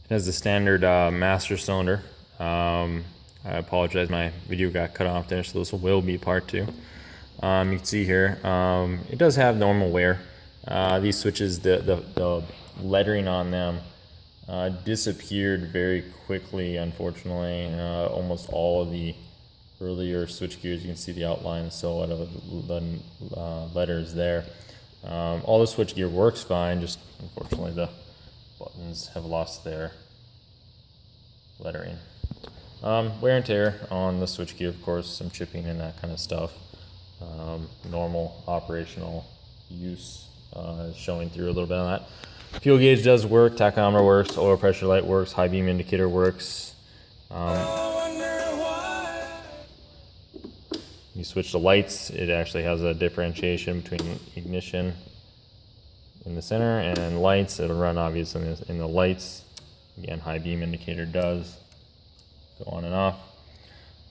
It has the standard master cylinder. I apologize, my video got cut off there, so this will be part 2. You can see here, it does have normal wear. These switches, the lettering on them disappeared very quickly, unfortunately. Almost all of the earlier switch gears, you can see the outline, the silhouette of the letters there. All the switch gear works fine, just unfortunately the buttons have lost their lettering. Wear and tear on the switch gear, of course, some chipping and that kind of stuff. Normal operational use is showing through a little bit on that. Fuel gauge does work, tachometer works, oil pressure light works, high beam indicator works. You switch the lights, it actually has a differentiation between ignition in the center and lights. It'll run obviously in the lights. Again, high beam indicator does go on and off.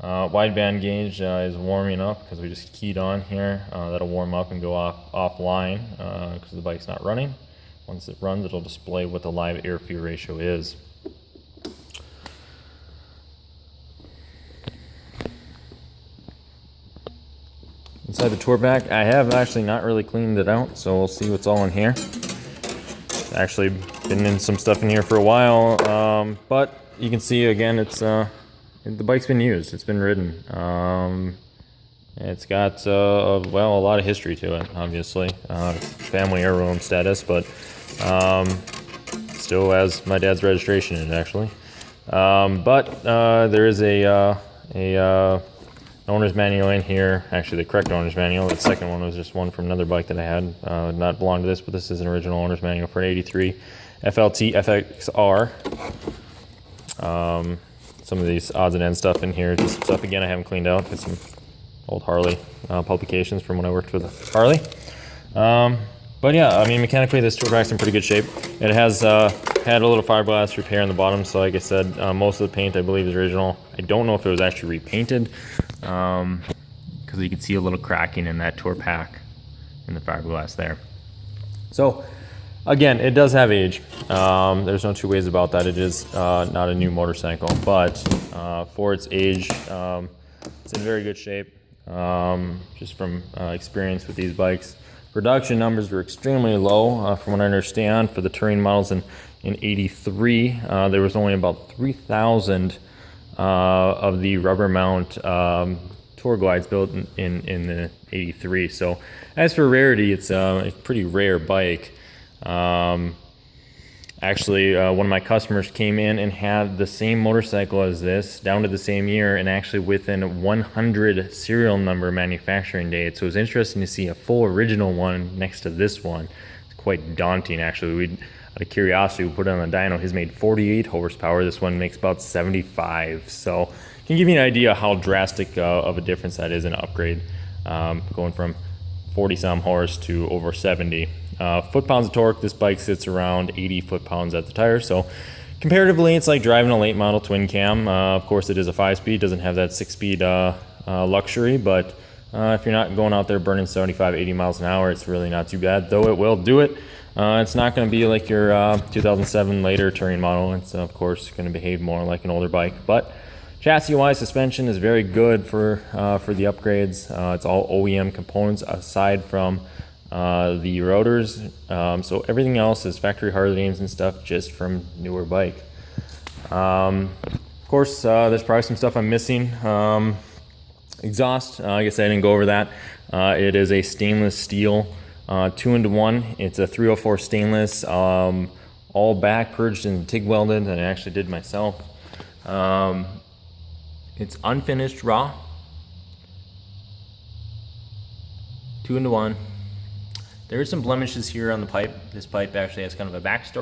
Wideband gauge is warming up because we just keyed on here. That'll warm up and go offline because the bike's not running. Once it runs, it'll display what the live air-fuel ratio is. Inside the tour pack, I have actually not really cleaned it out, so we'll see what's all in here. Actually been in some stuff in here for a while, but you can see again, it's the bike's been used, it's been ridden. It's got well, a lot of history to it, obviously. Family heirloom status, but still has my dad's registration in it, actually. But there is a owner's manual in here, actually the correct owner's manual. The second one was just one from another bike that I had, not belonged to this, but this is an original owner's manual for an 83 FLT FXR. Some of these odds and ends stuff in here, just stuff again I haven't cleaned out. Got some old Harley publications from when I worked with Harley. But yeah, I mean, mechanically this tour pack's in pretty good shape. It has had a little fiberglass repair on the bottom, so like I said, most of the paint I believe is original. I don't know if it was actually repainted, because you can see a little cracking in that tour pack in the fiberglass there. So again, it does have age. There's no two ways about that. It is not a new motorcycle, but for its age, it's in very good shape. Just from experience with these bikes. Production numbers were extremely low, from what I understand, for the touring models in 83. There was only about 3,000 of the rubber mount tour glides built in the 83. So as for rarity, it's a pretty rare bike. Actually, one of my customers came in and had the same motorcycle as this, down to the same year, and actually within 100 serial number manufacturing date. So it was interesting to see a full original one next to this one. It's quite daunting, actually. Out of curiosity, we put it on the dyno. His made 48 horsepower. This one makes about 75. So can give you an idea how drastic of a difference that is in an upgrade, going from 40-some horse to over 70. Foot-pounds of torque, this bike sits around 80 foot-pounds at the tire, so comparatively it's like driving a late model twin cam. Of course it is a 5-speed, doesn't have that 6-speed luxury, but if you're not going out there burning 75, 80 miles an hour, it's really not too bad, though it will do it. It's not going to be like your 2007 later touring model. It's of course going to behave more like an older bike, but chassis-wise, suspension is very good for the upgrades. It's all OEM components aside from the rotors, so everything else is factory Harleys and stuff, just from newer bike. Of course, there's probably some stuff I'm missing. Exhaust, like I said, I didn't go over that. It is a stainless steel 2-in-1. It's a 304 stainless, all back purged and TIG welded, and I actually did myself. It's unfinished raw, 2-in-1. There are some blemishes here on the pipe. This pipe actually has kind of a backstory.